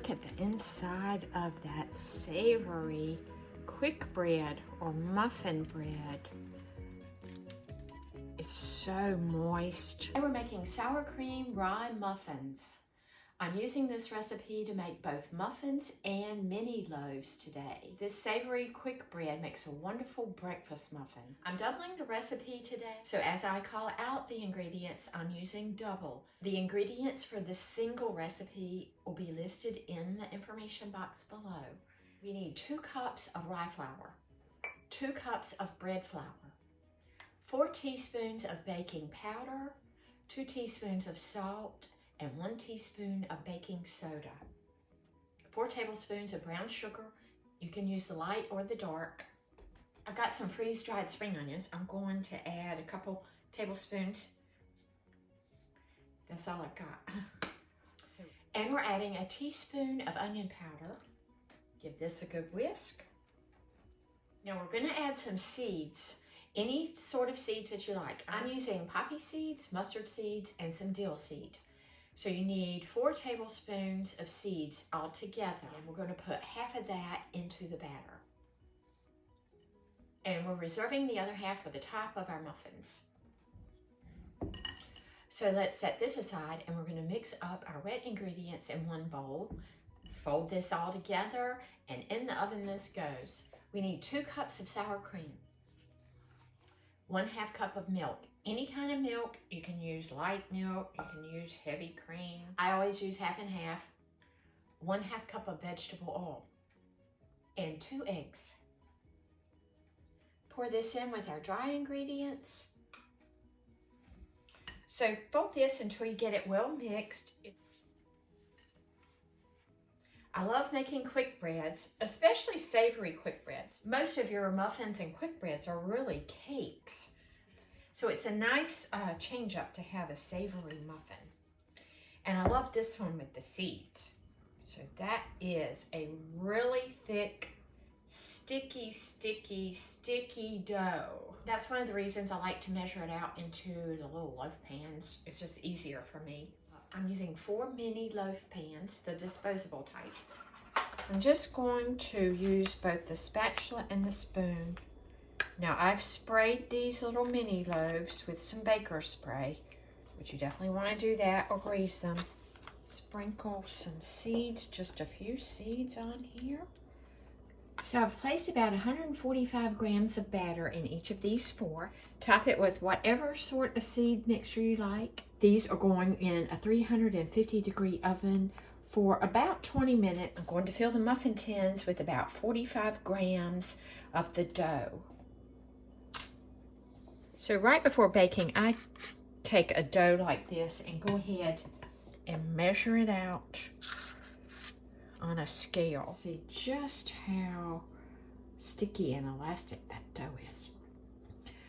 look at the inside of that savory quick bread or muffin bread. It's so moist. Today we're making sour cream rye muffins. I'm using this recipe to make both muffins and mini loaves today. This savory quick bread makes a wonderful breakfast muffin. I'm doubling the recipe today, so as I call out the ingredients, I'm using double. The ingredients for this single recipe will be listed in the information box below. We need 2 cups of rye flour, 2 cups of bread flour, 4 teaspoons of baking powder, 2 teaspoons of salt, and 1 teaspoon of baking soda, 4 tablespoons of brown sugar. You can use the light or the dark. I've got some freeze-dried spring onions. I'm going to add a couple tablespoons. That's all I've got. And we're adding a teaspoon of onion powder. Give this a good whisk. Now we're going to add some seeds. Any sort of seeds that you like. I'm using poppy seeds, mustard seeds, and some dill seed. So you need 4 tablespoons of seeds all together. And we're going to put half of that into the batter. And we're reserving the other half for the top of our muffins. So let's set this aside, and we're going to mix up our wet ingredients in one bowl. Fold this all together, and in the oven this goes. We need 2 cups of sour cream, 1/2 cup of milk. Any kind of milk. You can use light milk, you can use heavy cream. I always use half and half. 1/2 cup of vegetable oil, and 2 eggs. Pour this in with our dry ingredients. So fold this until you get it well mixed. I love making quick breads, especially savory quick breads. Most of your muffins and quick breads are really cakes. So it's a nice change up to have a savory muffin. And I love this one with the seeds. So that is a really thick, sticky dough. That's one of the reasons I like to measure it out into the little loaf pans. It's just easier for me. I'm using 4 mini loaf pans, the disposable type. I'm just going to use both the spatula and the spoon. Now I've sprayed these little mini loaves with some baker's spray, but you definitely want to do that or grease them. Sprinkle some seeds, just a few seeds on here. So I've placed about 145 grams of batter in each of these 4. Top it with whatever sort of seed mixture you like. These are going in a 350-degree oven for about 20 minutes. I'm going to fill the muffin tins with about 45 grams of the dough. So right before baking, I take a dough like this and go ahead and measure it out on a scale. See just how sticky and elastic that dough is.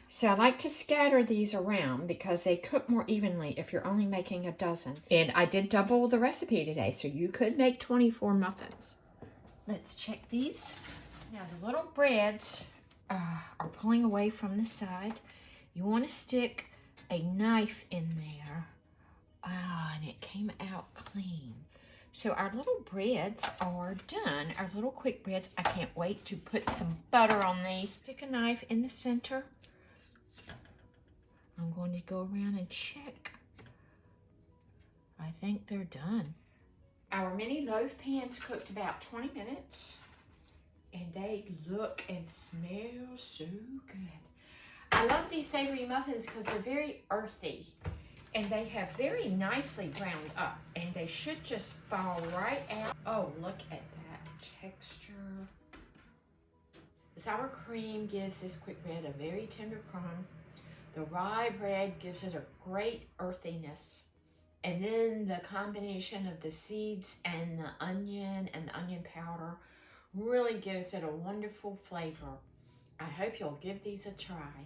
So I like to scatter these around because they cook more evenly if you're only making a dozen. And I did double the recipe today, so you could make 24 muffins. Let's check these. Now the little breads are pulling away from the side. You want to stick a knife in there. And it came out clean. So our little breads are done, our little quick breads. I can't wait to put some butter on these. Stick a knife in the center. I'm going to go around and check. I think they're done. Our mini loaf pans cooked about 20 minutes, and they look and smell so good. I love these savory muffins because they're very earthy. And they have very nicely browned up, and they should just fall right out. Oh, look at that texture. The sour cream gives this quick bread a very tender crumb. The rye bread gives it a great earthiness. And then the combination of the seeds and the onion powder really gives it a wonderful flavor. I hope you'll give these a try.